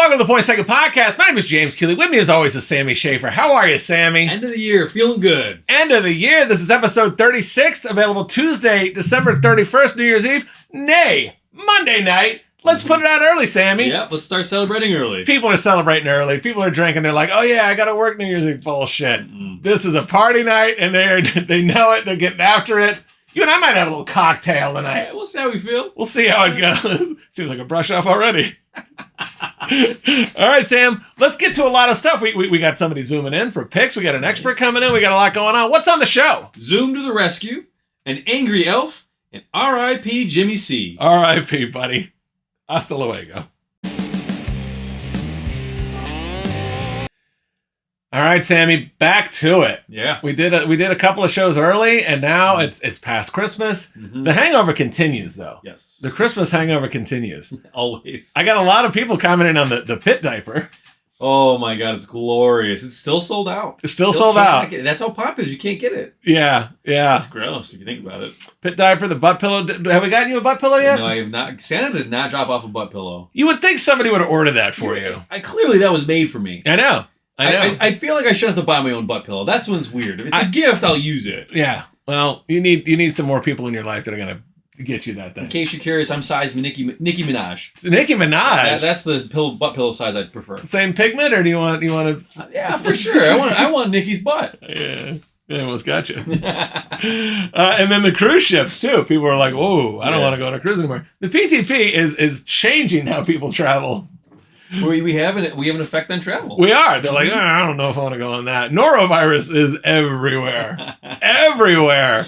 welcome to the Point Second Podcast. My name is James Keeley. With me, as always, is Sammy Schaefer. How are you, Sammy? End of the year, feeling good. End of the year. This is episode 36, available Tuesday, December 31st, New Year's Eve. Nay, Monday night. Let's put it out early, Sammy. Yep, let's start celebrating early. People are celebrating early. People are drinking. They're like, oh yeah, I got to work New Year's Eve. Bullshit. This is a party night, and they know it. They're getting after it. You and I might have a little cocktail tonight. Yeah, we'll see how we feel. We'll see how it goes. Seems like a brush off already. All right, Sam, let's get to a lot of stuff. We got somebody zooming in for picks. We got an expert coming in. We got a lot going on. What's on the show? Zoom to the rescue, an angry elf, and R.I.P. Jimmy C. R.I.P., buddy. Hasta luego. All right, Sammy, back to it. Yeah. We did a couple of shows early, and now it's past Christmas. Mm-hmm. The hangover continues, though. Yes. The Christmas hangover continues. Always. I got a lot of people commenting on the pit diaper. Oh my God, it's glorious. It's still sold out. It's still sold out. That's how pop is. You can't get it. Yeah. That's gross if you think about it. Pit diaper, the butt pillow. Have we gotten you a butt pillow yet? No, I have not. Santa did not drop off a butt pillow. You would think somebody would have ordered that for you. Clearly that was made for me. I know. I feel like I shouldn't have to buy my own butt pillow. That's when it's weird. If it's a gift, I'll use it. Yeah. Well, you need some more people in your life that are gonna get you that thing. In case you're curious, I'm size Nicki Minaj. It's Nicki Minaj. That's the butt pillow size I'd prefer. Same pigment, or do you want to? Yeah, for sure. I want Nicki's butt. Yeah. Yeah, almost got you. And then the cruise ships too. People are like, "Whoa, I don't want to go on a cruise anymore." The PTP is changing how people travel. We have an effect on travel. We are. They're like, I don't know if I want to go on that. Norovirus is everywhere, everywhere.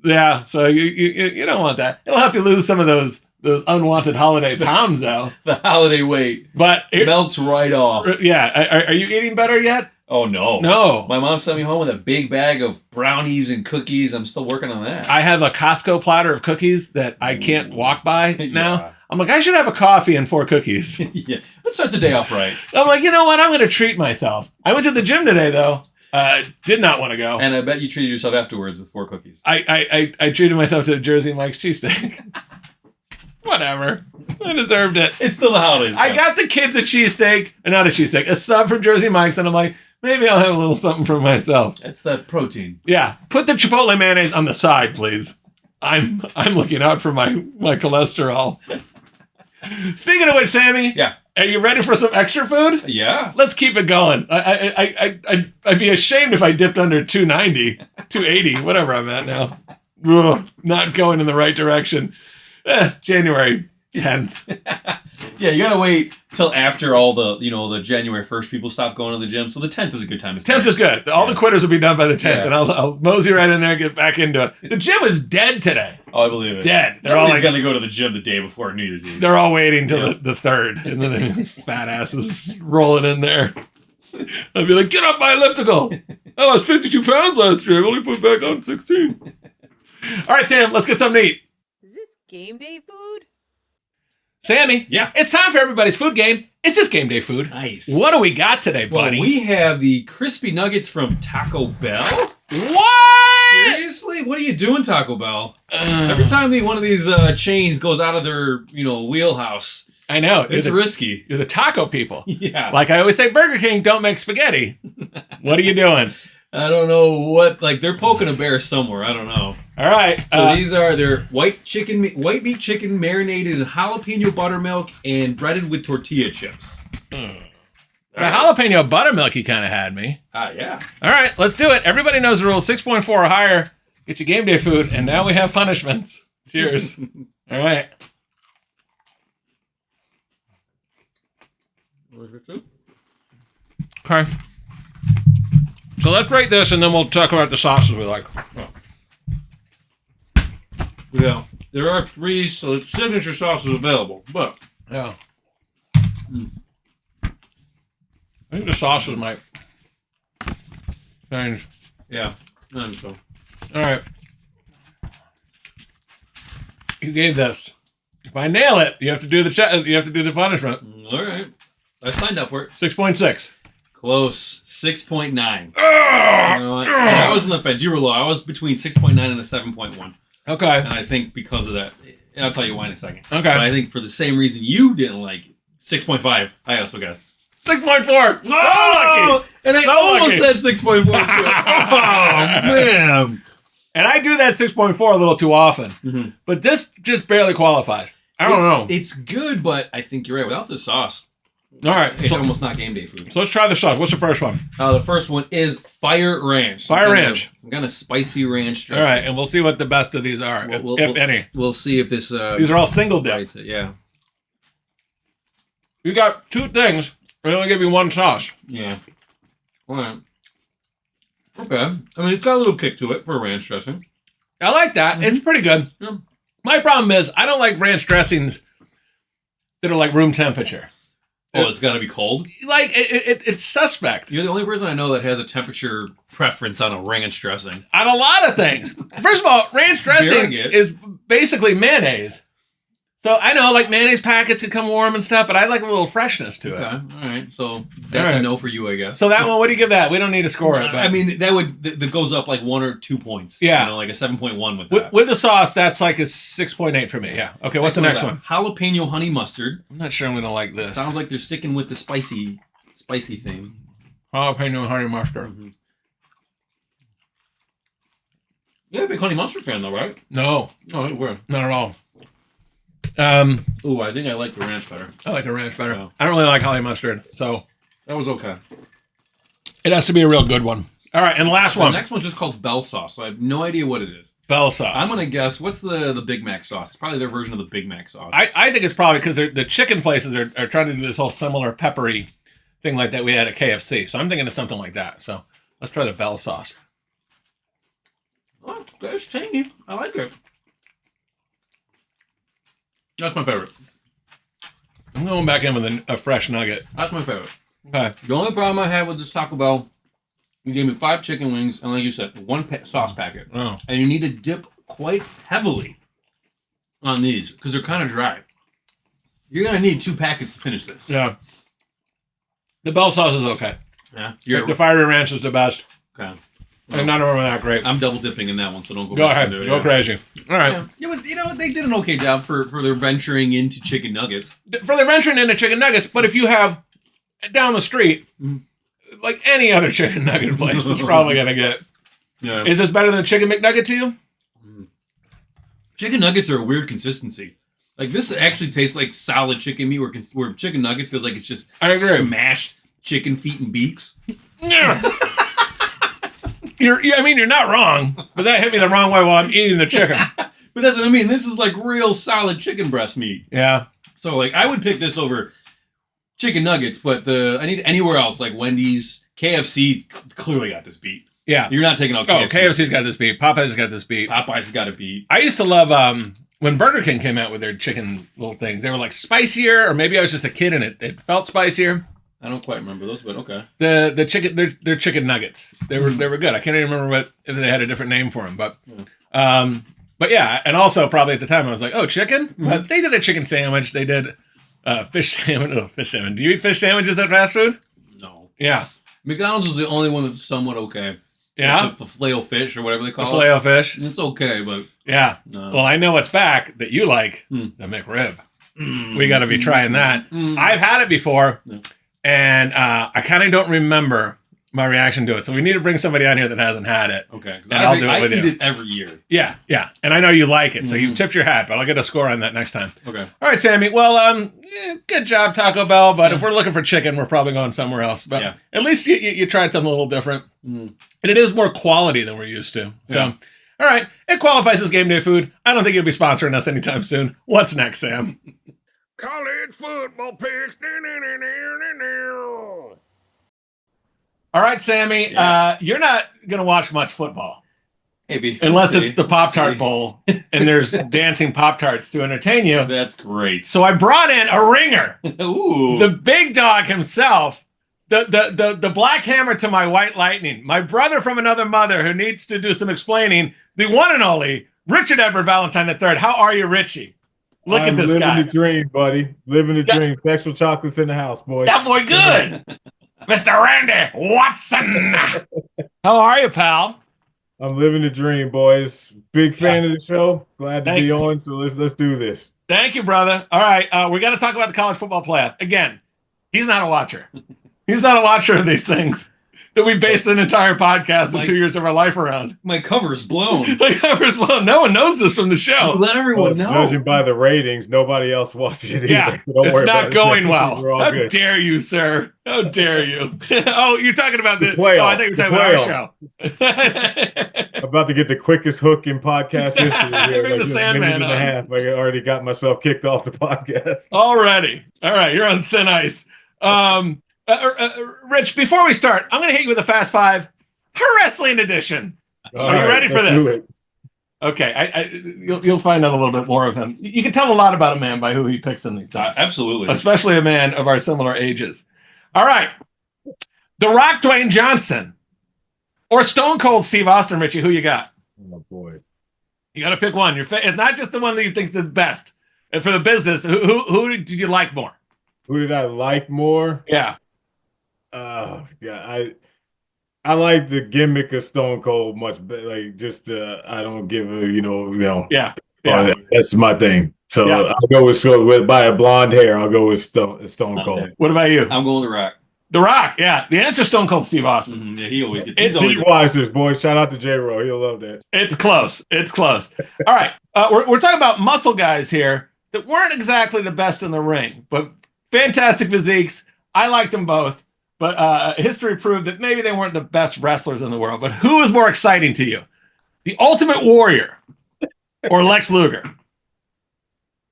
Yeah, so you don't want that. It'll help you lose some of those unwanted holiday pounds, though. The holiday weight, but it melts right off. Yeah. Are you eating better yet? Oh, no. No. My mom sent me home with a big bag of brownies and cookies. I'm still working on that. I have a Costco platter of cookies that I can't walk by now. Yeah. I'm like, I should have a coffee and 4 cookies. Yeah. Let's start the day off right. I'm like, you know what? I'm going to treat myself. I went to the gym today, though. Did not want to go. And I bet you treated yourself afterwards with 4 cookies. I treated myself to a Jersey Mike's cheesesteak. Whatever. I deserved it. It's still the holidays. I got the kids a cheesesteak, not a cheesesteak, a sub from Jersey Mike's, and I'm like, maybe I'll have a little something for myself. It's that protein. Yeah. Put the Chipotle mayonnaise on the side, please. I'm looking out for my cholesterol. Speaking of which, Sammy. Yeah. Are you ready for some extra food? Yeah. Let's keep it going. I'd be ashamed if I dipped under 290, 280, whatever I'm at now. Ugh, not going in the right direction. January 10th. Yeah, you gotta wait till after all the January 1st people stop going to the gym. So the 10th is a good time to start. 10th is good. All the quitters will be done by the 10th, Yeah. and I'll mosey right in there and get back into it. The gym is dead today. Oh, I believe it. Dead. They're Nobody's all like, gonna go to the gym the day before New Year's Eve. they're all waiting till the 3rd, and then fat asses rolling in there. I'll be like, get up my elliptical. I lost 52 pounds last year. I only put back on 16. All right, Sam, let's get something to eat. Is this game day food? Sammy, Yeah. it's time for everybody's food game. It's just game day food. Nice. What do we got today, buddy? Well, we have the crispy nuggets from Taco Bell. What? Seriously? What are you doing, Taco Bell? Every time one of these chains goes out of their wheelhouse, I know. it's risky. You're the taco people. Yeah. Like I always say, Burger King, don't make spaghetti. What are you doing? I don't know what, they're poking a bear somewhere. I don't know. All right. So these are their white meat chicken marinated in jalapeno buttermilk and breaded with tortilla chips. The jalapeno buttermilk, you kind of had me. Yeah. All right, let's do it. Everybody knows the rules. 6.4 or higher. Get your game day food, and now we have punishments. Cheers. All right. Okay. So let's rate this, and then we'll talk about the sauces we like. Yeah. There are 3 signature sauces available, but Yeah. I think the sauces might change. yeah. I think so. All right. You gave this. If I nail it, you have to do the punishment. All right. I signed up for it. 6.6. Close. 6.9. You know what? And I was in the fence. You were low. I was between 6.9 and a 7.1. Okay. And I think because of that, and I'll tell you why in a second. Okay. But I think for the same reason you didn't like 6.5. I also guessed. 6.4. So lucky. And I So almost lucky. said 6.4. Oh, man. And I do that 6.4 a little too often. Mm-hmm. But this just barely qualifies. I don't know. It's good, but I think you're right. Without the sauce, All right. it's So, almost not game day food. so let's try the sauce. What's the first one? The first one is Fire Ranch. Fire Ranch. Some kind of spicy ranch All dressing. right. And we'll see what the best of these are, if any. We'll see if this... These are all single dip. bites it. Yeah. You got two things. We only give you one sauce. Yeah. All right. Okay. I mean, it's got a little kick to it for a ranch dressing. I like that. It's pretty good. Yeah. My problem is I don't like ranch dressings that are like room temperature. Oh, it's got to be cold? Like it's suspect You're the only person I know that has a temperature preference on a ranch dressing. on a lot of things. First of all, ranch dressing Very good. is basically mayonnaise. So I know like mayonnaise packets could come warm and stuff, but I like a little freshness to it. Okay. All right. So that's All right. a no for you, I guess. So that one, what do you give that? We don't need to score it. But I mean, that goes up like 1 or 2 points. Yeah. You know, like a 7.1 with that. with the sauce, that's like a 6.8 for me. Yeah. Okay. What's the next one? Jalapeno honey mustard. I'm not sure I'm gonna like this. Sounds like they're sticking with the spicy theme. Jalapeno honey mustard. Mm-hmm. You're a big honey mustard fan, though, right? No, Oh, we're. not at all. Ooh, I think I like the ranch better. I like the ranch better. Oh. I don't really like honey mustard, so That was okay. it has to be a real good one. All right, and the last The one, next one's just called Bell sauce, so I have no idea what it is. Bell sauce. I'm gonna guess what's the Big Mac sauce. It's probably their version of the Big Mac sauce. I think it's probably because the chicken places are trying to do this whole similar peppery thing like that we had at KFC. So I'm thinking of something like that. So let's try the Bell sauce. Oh, it's tangy. I like it. That's my favorite. I'm going back in with a fresh nugget. That's my favorite. Okay. The only problem I had with this Taco Bell, you gave me 5 chicken wings, and like you said, 1 sauce packet. Oh. And you need to dip quite heavily on these because they're kind of dry. You're gonna need 2 packets to finish this. Yeah. The Bell sauce is okay. Yeah. The Fiery Ranch is the best. Okay. And none of them are that great. I'm double dipping in that one, so don't go. Go back ahead. into it, Go yeah. crazy. All right. Yeah. It was, they did an okay job for their venturing into chicken nuggets. For the venturing into chicken nuggets, but if you have down the street, like any other chicken nugget place, it's probably going to get. Yeah. Is this better than a chicken McNugget to you? Chicken nuggets are a weird consistency. Like this actually tastes like solid chicken meat, where chicken nuggets feels like it's just I agree. smashed chicken feet and beaks. Yeah. You're not wrong, but that hit me the wrong way while I'm eating the chicken. But that's what I mean. This is like real solid chicken breast meat. Yeah. So like I would pick this over chicken nuggets, but anywhere else like Wendy's, KFC clearly got this beat. Yeah. You're not taking out Oh, KFC. KFC's got this beat. Popeyes got this beat. Popeyes got a beat. I used to love when Burger King came out with their chicken little things. They were like spicier, or maybe I was just a kid and it felt spicier. I don't quite remember those, but okay. The chicken, their chicken nuggets. They were good. I can't even remember if they had a different name for them, but yeah, and also probably at the time I was like, oh, chicken. But they did a chicken sandwich. They did fish salmon. Oh, fish salmon. Do you eat fish sandwiches at fast food? No. Yeah. McDonald's is the only one that's somewhat okay. Yeah. The Filet-O-Fish or whatever they call Filet it. O fish. It's okay, but Yeah. no. Well, I know what's back that you like, the McRib. We got to be trying that. I've had it before, and I kind of don't remember my reaction to it. So we need to bring somebody on here that hasn't had it. Okay. And I'll do it with I you. eat it every year. Yeah, yeah. And I know you like it, so you tipped your hat, but I'll get a score on that next time. Okay. All right, Sammy. Well, good job, Taco Bell. But if we're looking for chicken, we're probably going somewhere else. But Yeah. at least you tried something a little different. And it is more quality than we're used to. So, Yeah. all right. It qualifies as game day food. I don't think you'll be sponsoring us anytime soon. What's next, Sam? College football picks. All right, Sammy. Yeah. You're not going to watch much football. Maybe. Unless We'll it's see. the Pop-Tart See. Bowl and there's dancing Pop-Tarts to entertain you. That's great. So I brought in a ringer, Ooh. the big dog himself, the black hammer to my white lightning, my brother from another mother who needs to do some explaining, the one and only Richard Edward Valentine III. How are you, Richie? Look at this living guy. the dream, buddy. Living the Yeah. dream. Special chocolates in the house, boy. That boy good. Mr. Randy Watson. How are you, pal? I'm living the dream, boys. Big fan of the show. Glad to Thank be you. on. So let's do this. Thank you, brother. All right, we got to talk about the college football playoff again. He's not a watcher. He's not a watcher of these things that we based an entire podcast and 2 years of our life around. My cover's blown. No one knows this from the show. Let everyone know. Judging by the ratings, nobody else watches it either. Yeah, So don't it's worry not about it. going We're well. all How good. dare you, sir? How dare you? Oh, you're talking about the playoff. Oh, I think you're talking about our show. About to get the quickest hook in podcast history. Here, Bring the just a Sandman minute and a on. half. I already got myself kicked off the podcast. Already. All right, you're on thin ice. Rich, before we start, I'm going to hit you with a Fast Five, her wrestling edition. Are you ready for let's do this? it. Okay, you'll find out a little bit more of him. You can tell a lot about a man by who he picks in these things, Absolutely. especially a man of our similar ages. All right, The Rock, Dwayne Johnson, or Stone Cold Steve Austin. Richie, who you got? Oh boy. You got to pick one. It's not just the one that you think's the best. And for the business, who did you like more? Who did I like more? Yeah. Yeah, I like the gimmick of Stone Cold much better. Like just I don't give a Yeah. that's my thing. So Yeah. I'll go with by a blonde hair. I'll go with Stone Cold. What about you? I'm going to Rock. The Rock. Yeah. The answer's Stone Cold Steve Austin. Yeah, he always gets. It's He's always. He watches, boys. Shout out to J-Ro. He'll love that. It's close. It's close. All right. We're talking about muscle guys here that weren't exactly the best in the ring, but fantastic physiques. I liked them both, but history proved that maybe they weren't the best wrestlers in the world. But who was more exciting to you? The Ultimate Warrior or Lex Luger?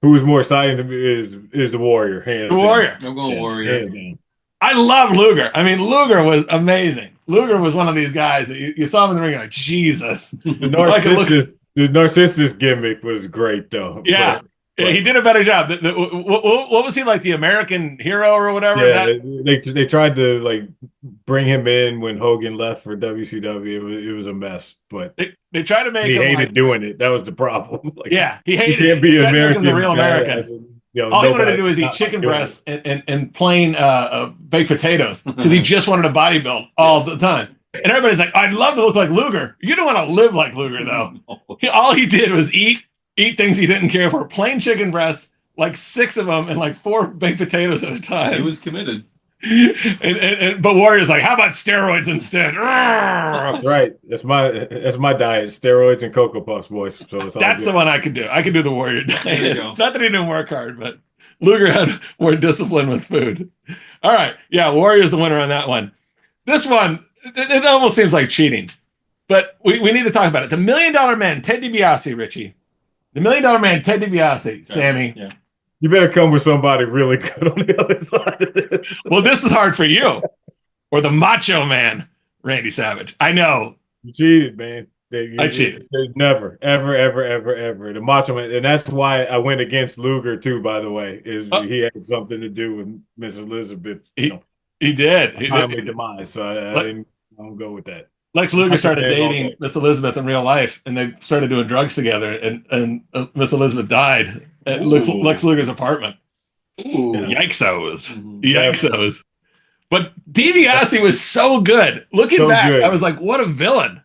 Who is more exciting to me is the Warrior. Hands The down. Warrior. I'm going Hands Warrior. down. I love Luger. I mean, Luger was amazing. Luger was one of these guys that you saw him in the ring, you're like, Jesus. The Narcissus gimmick was great, though. Yeah. Yeah, he did a better job. What was he like, the American hero or whatever? Yeah, they tried to like bring him in when Hogan left for WCW. It was a mess, but They tried to make he him hated like, doing it. That was the problem. Like, yeah, he he hated can't it. be He tried to make him American. the real American. badass and, All he wanted to nobody- do is eat not chicken doing breasts and plain baked potatoes because he just wanted to bodybuild all the time. And everybody's like, I'd love to look like Luger. You don't want to live like Luger, though. All he did was eat things he didn't care for. Plain chicken breasts, like 6 of them, and like 4 baked potatoes at a time. He was committed. But Warrior's like, how about steroids instead? That's right. That's my diet: steroids and Cocoa Puffs, boys. So it's all That's the good. one I could do. I could do the Warrior There you diet. go. Not that he didn't work hard, but Luger had more discipline with food. All right. Yeah, Warrior's the winner on that one. This one, it almost seems like cheating, but we need to talk about it. The $1 Million Man, Ted DiBiase, Richie. The $1 Million Man, Ted DiBiase, Sammy. Yeah. You better come with somebody really good on the other side of this. Well, this is hard for you. Or the Macho Man, Randy Savage. I know. You cheated, man. I cheated. Never, ever, ever, ever, ever. The Macho Man, and that's why I went against Luger too. By the way, he had something to do with Miss Elizabeth. He did. He Timely did. demise. So I don't go with that. Lex Luger started Okay, dating okay. Miss Elizabeth in real life, and they started doing drugs together, and Miss Elizabeth died at Lex Ooh. Luger's apartment. Ooh. Yikes-os. Mhm. Yikes-os. But DiBiase was so good. Looking So back, good. I was like, what a villain.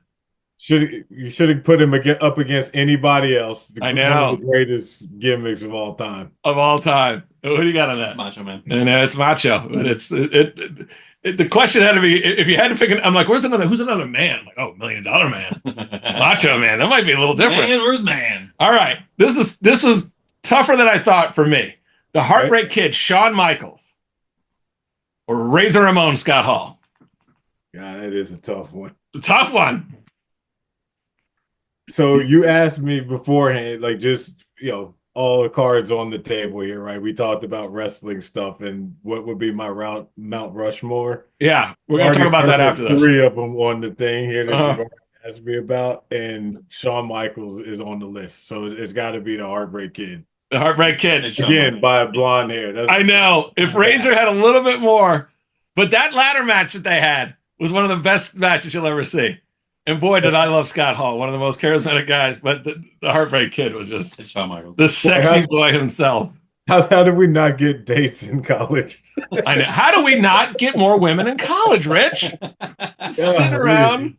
You should have put him up against anybody else. I know. One of the greatest gimmicks of all time. Of all time. What do you got on that? Macho Man. And it's Macho. But the question had to be, if you had to pick I'm like, who's another man? I'm like, oh, $1 Million Man. Macho Man. That might be a little different. Man, where's man? All right. This was tougher than I thought for me. The Heartbreak Kid, Shawn Michaels. Or Razor Ramon, Scott Hall. God, that is a tough one. It's a tough one. So you asked me beforehand, like just, all the cards on the table here, right? We talked about wrestling stuff and what would be my Mount Rushmore. Yeah. We're going to talk about that after this. 3 of them on the thing here that Uh-huh. you asked me about, and Shawn Michaels is on the list. So it's got to be the Heartbreak Kid. The Heartbreak Kid. It's Shawn Again, Michaels. by blonde hair. That's I know. If Razor had a little bit more, but that ladder match that they had was one of the best matches you'll ever see. And boy, did I love Scott Hall, one of the most charismatic guys. But the Heartbreak Kid was just It's Shawn Michaels. the sexy boy himself. How did we not get dates in college? I know. How do we not get more women in college, Rich? Sit around.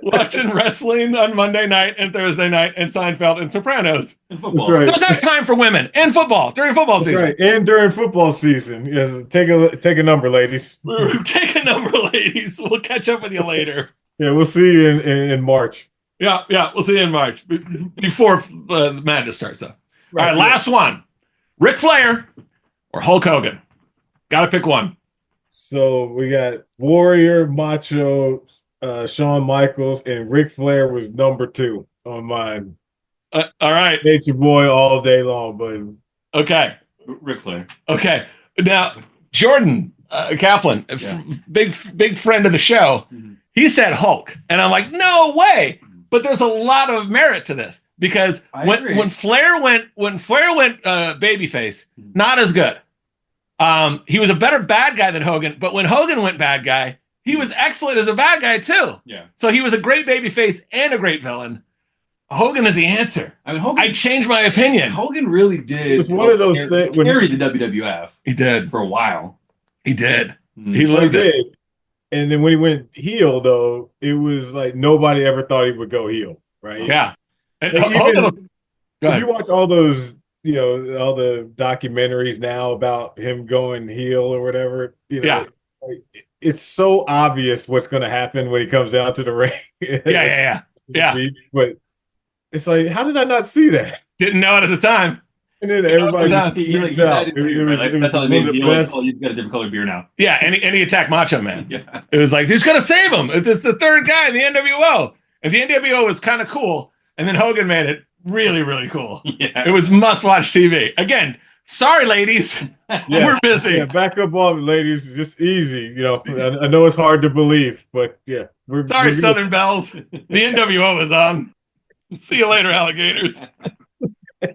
watching wrestling on Monday night and Thursday night and Seinfeld and Sopranos. And That's football. right. There's not time for women and football during football That's season. right. And during football season. Yes, take a number, ladies. Take a number, ladies. We'll catch up with you later. Yeah, we'll see you in March. Yeah, we'll see you in March before the madness starts, though. All right, last one. Ric Flair or Hulk Hogan? Got to pick one. So we got Warrior, Macho, Shawn Michaels, and Ric Flair was number 2 on mine. All right. Nature Boy all day long, but Okay. Ric Flair. Okay. Now, Jordan Kaplan, big friend of the show, he said Hulk. And I'm like, no way. But there's a lot of merit to this because when Flair went babyface, not as good. He was a better bad guy than Hogan, but when Hogan went bad guy, he was excellent as a bad guy too. Yeah. So he was a great babyface and a great villain. Hogan is the answer. I mean, I changed my opinion. Hogan really did. it was one of those things when carry the WWF He did. for a while. He did. Mhm. He he lived it. did. And then when he went heel, though, it was like nobody ever thought he would go heel, right? Yeah. And Like, Hogan, even- go If ahead. you watch all those, all the documentaries now about him going heel or whatever, Yeah. like, it's so obvious what's going to happen when he comes down to the ring. Yeah. But it's like, how did I not see that? Didn't know it at the time. And then everybody Exactly. just He freaks had out. his beard, right? Like, that's how they one made of him the heel. best. Oh, you've got a different colored beer now. Yeah, and he attacked Macho Man. Yeah. It was like, he's going to save him. It's the third guy in the NWO. And the NWO was kind of cool. And then Hogan made it really, really cool. Yeah. It was must-watch TV. Again, sorry, ladies. Yeah. We're busy. Yeah, back up all the ladies, just easy. I know it's hard to believe, but yeah. Sorry, we're Southern Bells. The NWO is on. See you later, alligators.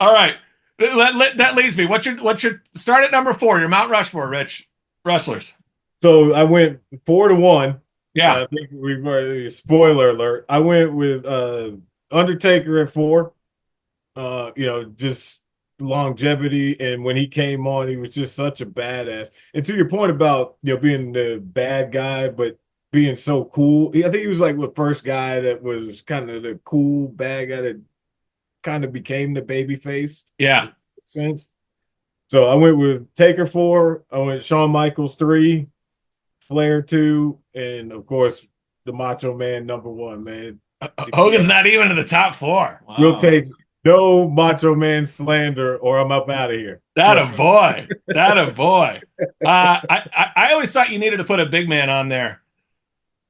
All right. That leaves me. What's your start at number 4? Your Mount Rushmore, Rich. Wrestlers. So I went 4-1. Yeah. I think we were, spoiler alert. I went with Undertaker at 4. Just longevity, and when he came on, he was just such a badass. And to your point about being the bad guy, but being so cool, I think he was like the first guy that was kind of the cool bad guy that kind of became the baby face. Yeah. Sense. So I went with Taker 4. I went Shawn Michaels 3, Flair 2, and of course the Macho Man number 1. Man, Hogan's not even in the top 4. Wow. we'll take no Macho Man slander, or I'm up out of here. That a boy. That a boy. I always thought you needed to put a big man on there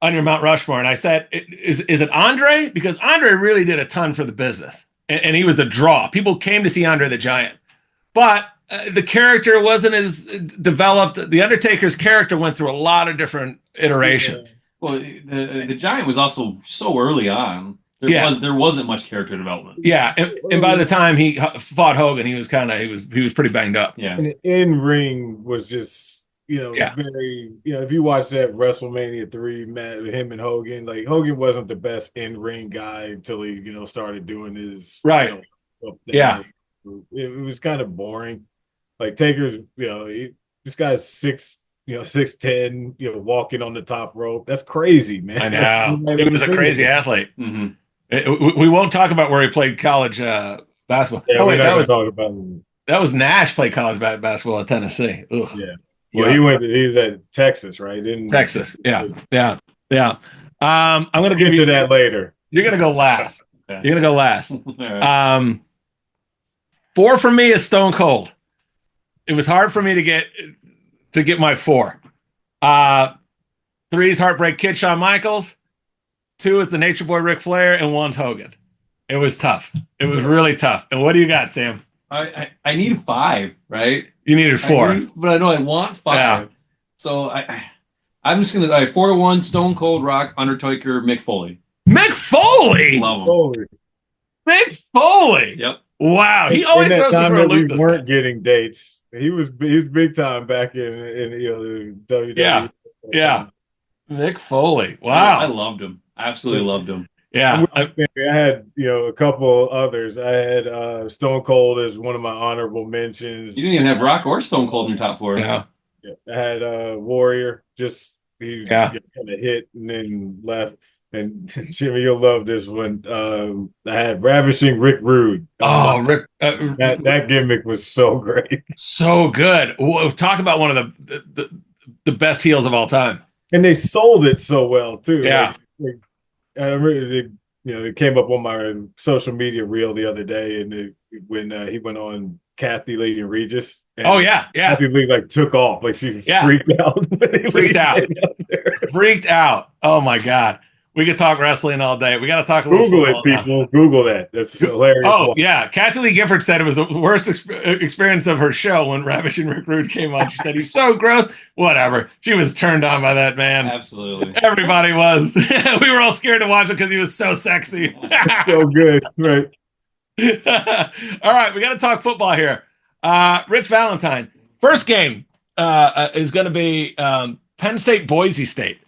on your Mount Rushmore. And I said, is it Andre? Because Andre really did a ton for the business. And he was a draw. People came to see Andre the Giant. But the character wasn't as developed. The Undertaker's character went through a lot of different iterations. Well, the Giant was also so early on. There wasn't much character development. Yeah, and by the time he fought Hogan, he was pretty banged up. Yeah. And the in-ring was just, very, if you watch that WrestleMania 3 match with him and Hogan, like Hogan wasn't the best in-ring guy until he, started doing his Right. Yeah. It was kind of boring. Like Taker's, this guy's 6'10", walking on the top rope. That's crazy, man. I know. He was a crazy athlete. Mm-hmm. We won't talk about where he played college basketball. Yeah, Oh wait, that was about Nash played college basketball at Tennessee. Ugh. Yeah. Well, he was at Texas, right? Texas. Yeah. I'm gonna We'll get to that later. You're gonna go last. Okay. You're gonna go last. All right. 4 for me is Stone Cold. It was hard for me to get my 4. 3 is Heartbreak Kid Shawn Michaels. 2 is the Nature Boy Ric Flair, and 1's Hogan. It was tough. It was really tough. And what do you got, Sam? I need 5, right? You needed 4. But I know I want 5. Yeah. So I'm just gonna 4-1 Stone Cold, Rock, Undertaker, Mick Foley. Mick Foley. Love him. Oh, Mick Foley. Yep. Wow, he always in that throws us time for a that we loop. this weren't guy. getting dates. He was big time back in the WWE. Yeah. Yeah. Mick Foley. I Wow. loved him. Absolutely loved him. Yeah. I had a couple others. I had Stone Cold as one of my honorable mentions. You didn't even have Rock or Stone Cold in your top 4. Yeah. I had Warrior, just he Yeah. kind of hit and then left. And Jimmy, you'll love this one. I had Ravishing Rick Rude. Oh, Rick, That gimmick was so great. so good. Talk about one of the best heels of all time. And they sold it so well too. Yeah. I remember it came up on my social media reel the other day, and when he went on Kathy Lee and Regis. And Oh yeah, yeah. Kathy Lee like took off, like she Yeah. freaked out. Freaked out. Freaked out. Oh my God. We could talk wrestling all day. We got to talk a little Google it, football now. people. Google that. That's hilarious. Oh yeah, Kathy Lee Gifford said it was the worst experience of her show when Ravishing Rick Rude came on. She said he's so gross. Whatever. She was turned on by that man. Absolutely. Everybody was. We were all scared to watch it because he was so sexy. So good, right? All right, we got to talk football here. Rich Valentine. First game is going to be Penn State, Boise State.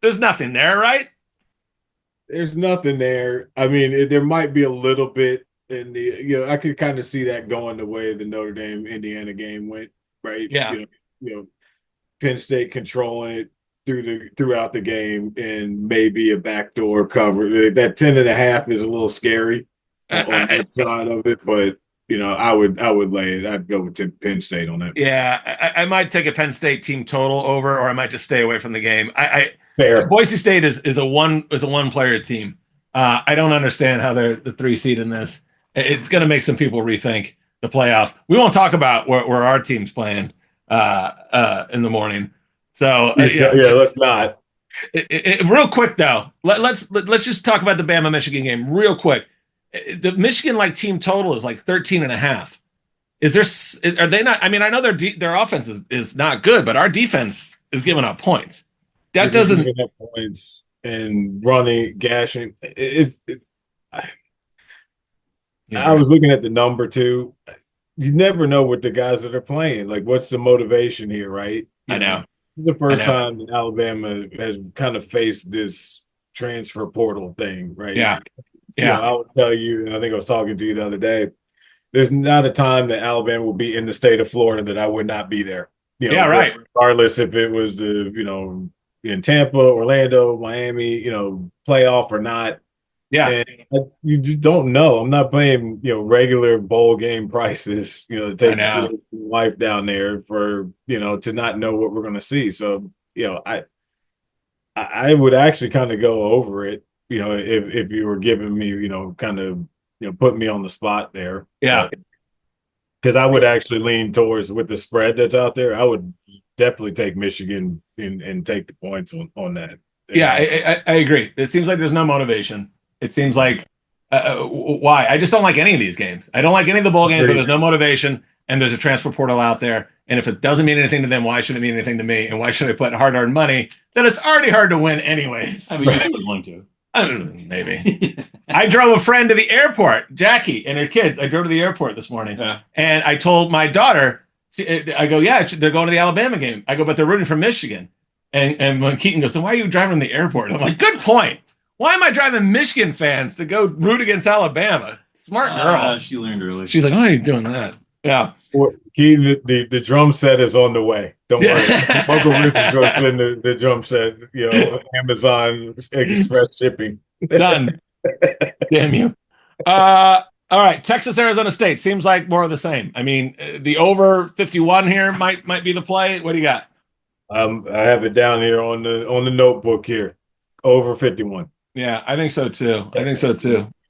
There's nothing there, right? There's nothing there. I mean, there might be a little bit in the, I could kind of see that going the way the Notre Dame Indiana game went, right? Yeah. Penn State controlling it throughout the game, and maybe a backdoor cover. That 10.5 is a little scary on that side of it, but I would lay it. I'd go with Penn State on that. Yeah, I might take a Penn State team total over, or I might just stay away from the game. Fair. Boise State is a one player team. I don't understand how they're the 3 seed in this. It's going to make some people rethink the playoff. We won't talk about where our team's playing in the morning. So let's not. Real quick though, let's just talk about the Bama Michigan game real quick. The Michigan team total is 13.5. Are they not? I mean, I know their offense is not good, but our defense is giving up points. That doesn't up points and running, gashing. I was looking at the number too. You never know with the guys that are playing. What's the motivation here, right? I know. This is the first time that Alabama has kind of faced this transfer portal thing, right? Yeah. I would tell you, and I think I was talking to you the other day, there's not a time that Alabama will be in the state of Florida that I would not be there. Right. Regardless if it was in Tampa, Orlando, Miami, playoff or not. Yeah. And you just don't know. I'm not paying, regular bowl game prices, to take life down there for, to not know what we're going to see. So, I would actually kind of go over it, if you were giving me, kind of, putting me on the spot there. Yeah. Because I would actually lean towards with the spread that's out there. I would definitely take Michigan and take the points on that. Yeah, I agree. It seems like there's no motivation. It seems like why? I just don't like any of these games. I don't like any of the bowl games where there's no motivation and there's a transfer portal out there. And if it doesn't mean anything to them, why should it mean anything to me? And why should I put hard-earned money that it's already hard to win anyways? I mean, you're still going to. Maybe. I drove a friend to the airport, Jackie and her kids. I drove to the airport this morning, and I told my daughter, I go, yeah, they're going to the Alabama game. I go, but they're rooting for Michigan. And when Keaton goes, so why are you driving to the airport? I'm like, good point. Why am I driving Michigan fans to go root against Alabama? Smart girl. She learned early. She's like, why are you doing that? Yeah. Keaton, the drum set is on the way. Don't worry. Uncle Rich is going to send the drum set, Amazon Express shipping. Done. Damn you. All right. Texas, Arizona State seems like more of the same. I mean, the over 51 here might be the play. What do you got? I have it down here on the notebook here. Over 51. Yeah, I think so too.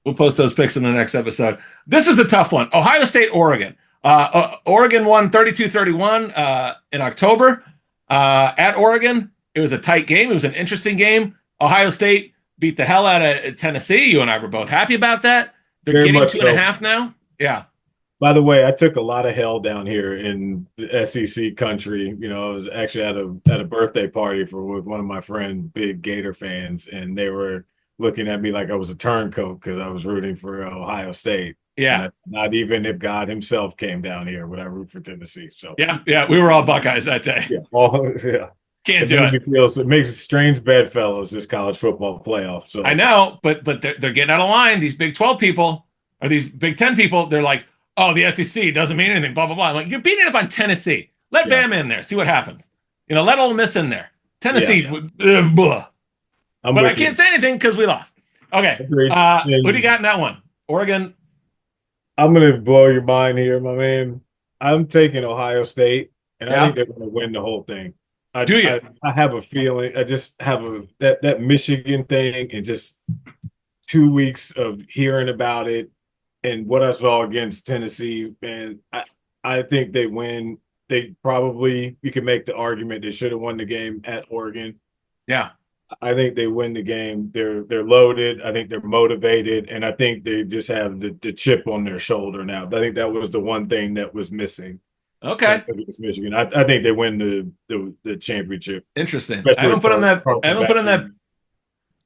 We'll post those picks in the next episode. This is a tough one. Ohio State, Oregon. Oregon won 32-31 in October at Oregon. It was a tight game. It was an interesting game. Ohio State beat the hell out of Tennessee. You and I were both happy about that. They're Very getting much 2.5 now. Yeah. By the way, I took a lot of hell down here in the SEC country. I was actually at a birthday party with one of my friends, big Gator fans, and they were looking at me like I was a turncoat because I was rooting for Ohio State. Yeah. Not even if God himself came down here would I root for Tennessee. So yeah, we were all Buckeyes that day. Yeah. Can't do it. It makes strange bedfellows, this college football playoff. So I know, but they're getting out of line. These Big 12 people or these Big 10 people, they're like, oh, the SEC doesn't mean anything, blah, blah, blah. I'm like, you're beating up on Tennessee. Let Bama in there. See what happens. Let Ole Miss in there. Tennessee, blah. I'm But I with you. can't say anything because we lost. Okay. Agreed. Who do you got in that one? Oregon. I'm gonna blow your mind here, my man. I'm taking Ohio State, and I Yeah. think they're gonna win the whole thing. Do you? I have a feeling. I just have that Michigan thing, and just 2 weeks of hearing about it, and what I saw against Tennessee, and I think they win. They probably, you can make the argument they should have won the game at Oregon. Yeah. I think they win the game. They're loaded. I think they're motivated, and I think they just have the chip on their shoulder now. I think that was the one thing that was missing Okay. against Michigan. I think they win the championship. Interesting. Especially I haven't put on that. Carson I haven't put on that. Beck.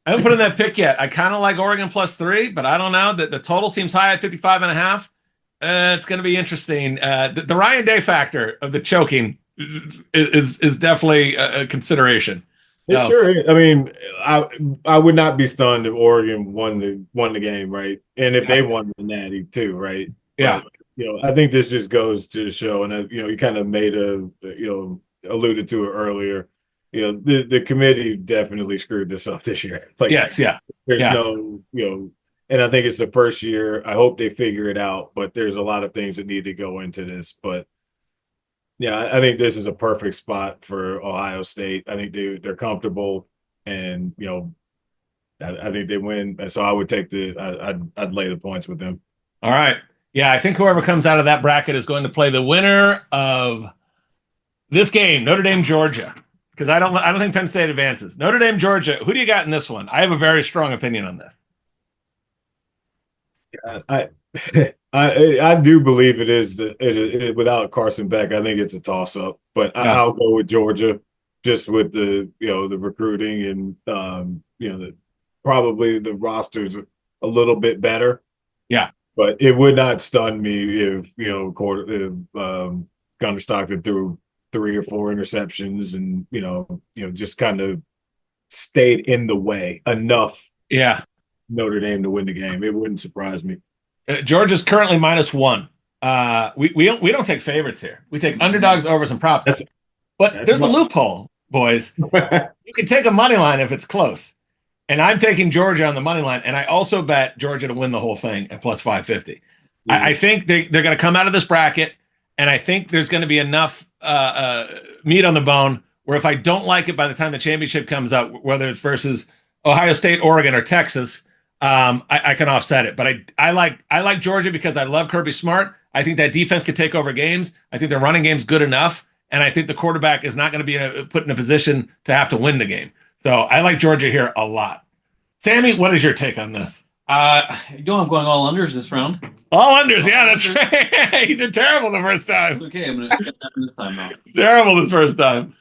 I haven't put in that pick yet. I kind of like Oregon +3, but I don't know. The total seems high at 55.5. It's going to be interesting. The Ryan Day factor of the choking is definitely a consideration. It No. sure is. I mean, I would not be stunned if Oregon won the game, right? And if they won the Natty too, right? Yeah. But, I think this just goes to show, and you kind of made alluded to it earlier. The committee definitely screwed this up this year. Like, Yes. Yeah. there's yeah. no, and I think it's the first year. I hope they figure it out, but there's a lot of things that need to go into this. But yeah, I think this is a perfect spot for Ohio State. I think they're comfortable, and I think they win. So I would take I'd lay the points with them. All right. Yeah, I think whoever comes out of that bracket is going to play the winner of this game, Notre Dame, Georgia. Because I don't think Penn State advances. Notre Dame, Georgia. Who do you got in this one? I have a very strong opinion on this. I do believe it is without Carson Beck. I think it's a toss up, but Yeah. I'll go with Georgia, just with the recruiting and probably the roster's a little bit better. Yeah. But it would not stun me if Gunnar Stockton threw 3 or 4 interceptions and just kind of stayed in the way enough. Yeah. Notre Dame to win the game. It wouldn't surprise me. Georgia's currently -1. We don't take favorites here. We take underdogs, overs, and props. But there's a loophole, boys. You can take a money line if it's close. And I'm taking Georgia on the money line, and I also bet Georgia to win the whole thing at +550. I think they're going to come out of this bracket, and I think there's going to be enough meat on the bone where if I don't like it by the time the championship comes out, whether it's versus Ohio State, Oregon, or Texas, I can offset it. But I like Georgia because I love Kirby Smart. I think that defense could take over games. I think the running game's good enough, and I think the quarterback is not going to be put in a position to have to win the game. So I like Georgia here a lot. Sammy, what is your take on this? I'm going all unders this round. All unders, yeah, that's right. He did terrible the first time. It's okay. I'm gonna get that this time though. Terrible this first time.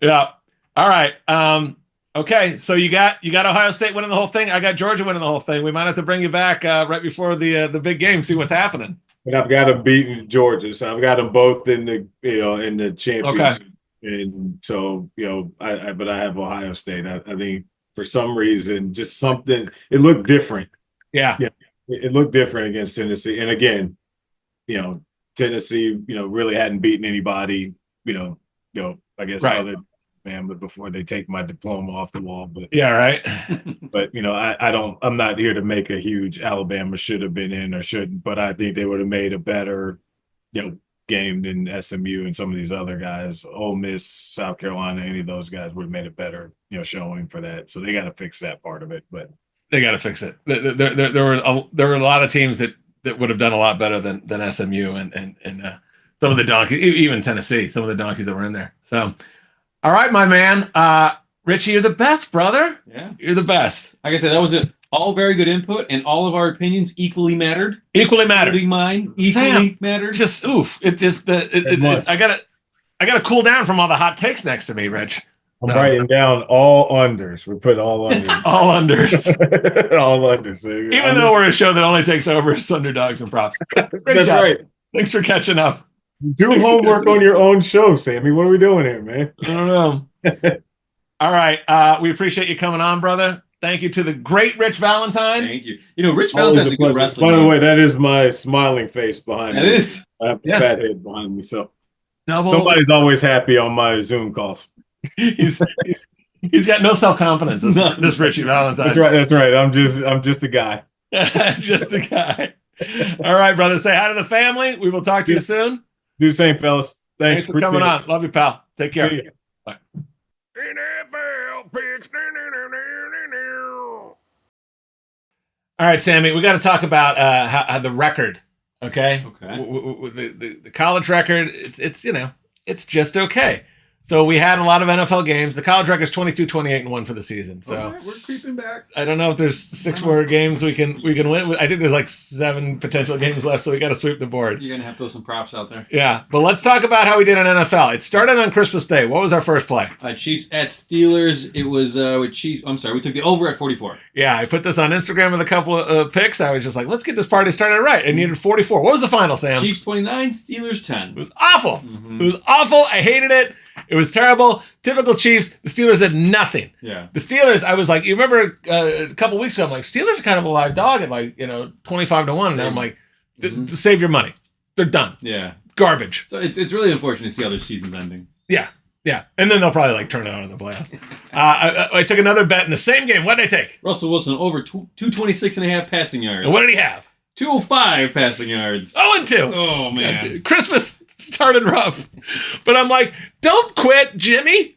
Yeah. All right. Okay. So you got Ohio State winning the whole thing. I got Georgia winning the whole thing. We might have to bring you back right before the big game, see what's happening. But I've got them beating Georgia, so I've got them both in the championship. Okay. And so but I have Ohio State. I think for some reason, just something, it looked different. Yeah. It looked different against Tennessee. And again, Tennessee, really hadn't beaten anybody. I guess Right. other but before they take my diploma off the wall. But Yeah. Right. but I'm not here to make a huge Alabama should have been in or shouldn't, but I think they would have made a better, game than SMU and some of these other guys. Ole Miss, South Carolina, any of those guys would have made a better, showing for that. So they got to fix that part of it. But They got to fix it. There were a lot of teams that would have done a lot better than SMU and some of the donkeys, even Tennessee, some of the donkeys that were in there. So, all right, my man, Richie, you're the best, brother. Yeah. You're the best. Like I said, that was it. All very good input, and all of our opinions equally mattered. Equally mattered. Including mine equally Sam, mattered. Just oof. It just I gotta cool down from all the hot takes next to me, Rich. I'm No. writing down all unders. We put all unders. All unders. all unders. So Even though we're a show that only takes overs, underdogs, and props. Great that's job. right. Thanks for catching up. Do homework on your own show, Sammy. What are we doing here, man? I don't know. All right. We appreciate you coming on, brother. Thank you to the great Rich Valentine. Thank you. Rich Valentine's a good wrestler. By the way, that is my smiling face behind That me. is. I have a Yeah. fat head behind me, so Double. somebody's always happy on my Zoom calls. He's He's got no self-confidence, None. this Richie Valentine. That's right. That's right. I'm just a guy. Just a guy. All right, brother. Say hi to the family. We will talk to you soon. Do the same, fellas. Thanks for coming on. Love you, pal. Take care. See ya. Bye. All right, Sammy, we got to talk about how the record. Okay. The college record. It's just okay. So we had a lot of NFL games. The college record is 22, 28, and 1 for the season. So All right, we're creeping back. I don't know if there's 6 more games we can win. I think there's like 7 potential games left, so we got to sweep the board. You're gonna have to throw some props out there. Yeah, but let's talk about how we did in NFL. It started on Christmas Day. What was our first play? Chiefs at Steelers. It was with Chiefs. I'm sorry, we took the over at 44. Yeah, I put this on Instagram with a couple of pics. I was just like, let's get this party started right. I needed 44. What was the final, Sam? Chiefs 29, Steelers 10. It was awful. Mhm. It was awful. I hated it. It was terrible. Typical Chiefs. The Steelers had nothing. Yeah. The Steelers, I was like, you remember a couple weeks ago, I'm like, Steelers are kind of a live dog at 25-1. And I'm like, save your money. They're done. Yeah. Garbage. So it's really unfortunate to see how their season's ending. Yeah. Yeah. And then they'll probably turn out in the playoffs. I took another bet in the same game. What did I take? Russell Wilson over 226 and a half passing yards. And what did he have? 205 passing yards. 0-2. Oh, man. Christmas started rough. But I'm like, don't quit, Jimmy.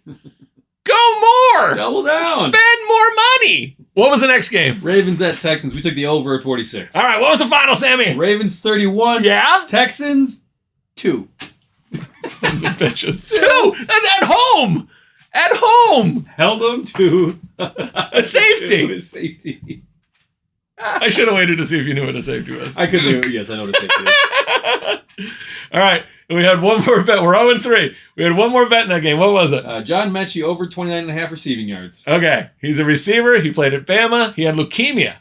Go more. Double down. Spend more money. What was the next game? Ravens at Texans. We took the over at 46. All right, what was the final, Sammy? Ravens 31. Yeah? Texans 2. Sons of bitches. 2! And at home! At home! Held them to A safety. A safety. I should have waited to see if you knew what a safety was. I couldn't do it. Yes, I know what a safety is. All right, we had one more bet. We're 0-3. We had one more bet in that game. What was it? John Mechie over 29 and a half receiving yards. Okay, he's a receiver. He played at Bama. He had leukemia.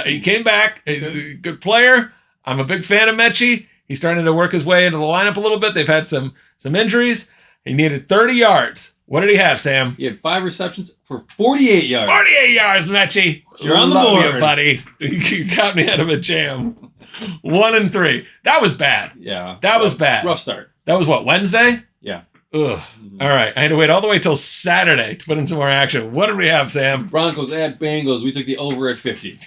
He came back. He's a good player. I'm a big fan of Mechie. He's starting to work his way into the lineup a little bit. They've had some injuries. He needed 30 yards. What did he have, Sam? He had 5 receptions for 48 yards. 48 yards, Mechie. You're on the Love board. you, buddy. You got me out of a jam. 1-3. That was bad. Yeah. That was bad. Rough start. That was what, Wednesday? Yeah. Ugh. All right. I had to wait all the way till Saturday to put in some more action. What did we have, Sam? Broncos at Bengals. We took the over at 50.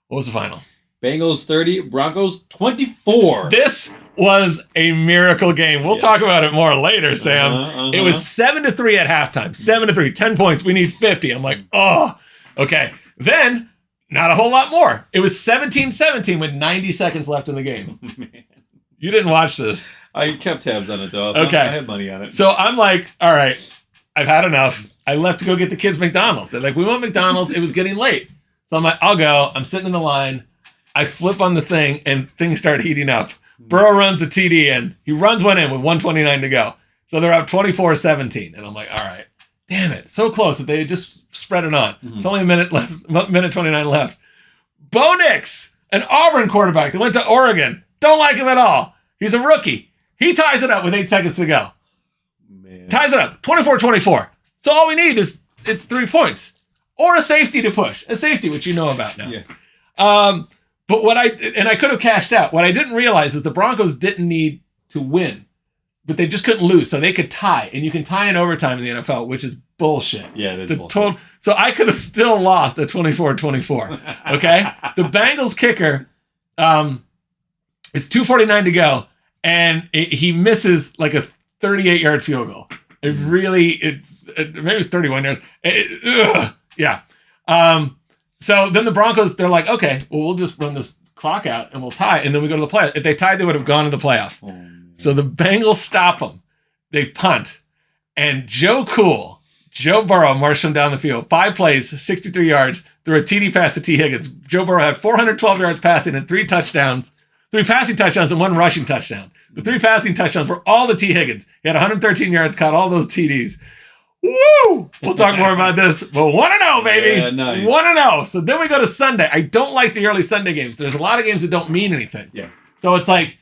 What was the final? Bengals 30, Broncos 24. This was a miracle game. We'll talk about it more later, Sam. It was 7-3 at halftime. 7-3. 10 points. We need 50. I'm like, oh, okay. Then, not a whole lot more. It was 17-17 with 90 seconds left in the game. Man. You didn't watch this. I kept tabs on it, though. Okay. I had money on it. So I'm like, all right, I've had enough. I left to go get the kids McDonald's. They're like, we want McDonald's. It was getting late. So I'm like, I'll go. I'm sitting in the line. I flip on the thing, and things start heating up. Burrow runs a TD in. He runs one in with 1:29 to go. So they're up 24-17. And I'm like, all right, damn it. So close that they had just spread it on. It's only a minute left, minute 29 left. Bo Nix, an Auburn quarterback that went to Oregon. Don't like him at all. He's a rookie. He ties it up with 8 seconds to go. Man. Ties it up, 24-24. So all we need is it's 3 points. Or a safety to push. A safety, which you know about now. Yeah. But I could have cashed out. What I didn't realize is the Broncos didn't need to win, but they just couldn't lose, so they could tie. And you can tie in overtime in the NFL, which is bullshit. Yeah, it is bullshit. So I could have still lost at 24-24. Okay? The Bengals kicker, it's 2:49 to go, and he misses like a 38-yard field goal. Maybe it's 31 yards. Yeah. So then the Broncos, they're like, okay, well, we'll just run this clock out and we'll tie, and then we go to the playoffs. If they tied, they would have gone to the playoffs. So the Bengals stop them. They punt. And Joe Burrow marched them down the field. 5 plays, 63 yards, threw a TD pass to T. Higgins. Joe Burrow had 412 yards passing and 3 touchdowns. 3 passing touchdowns and 1 rushing touchdown. The 3 passing touchdowns were all the T. Higgins. He had 113 yards, caught all those TDs. Woo! We'll talk more about this. But 1-0, baby. Yeah, nice. 1-0. So then we go to Sunday. I don't like the early Sunday games. There's a lot of games that don't mean anything. Yeah. So it's like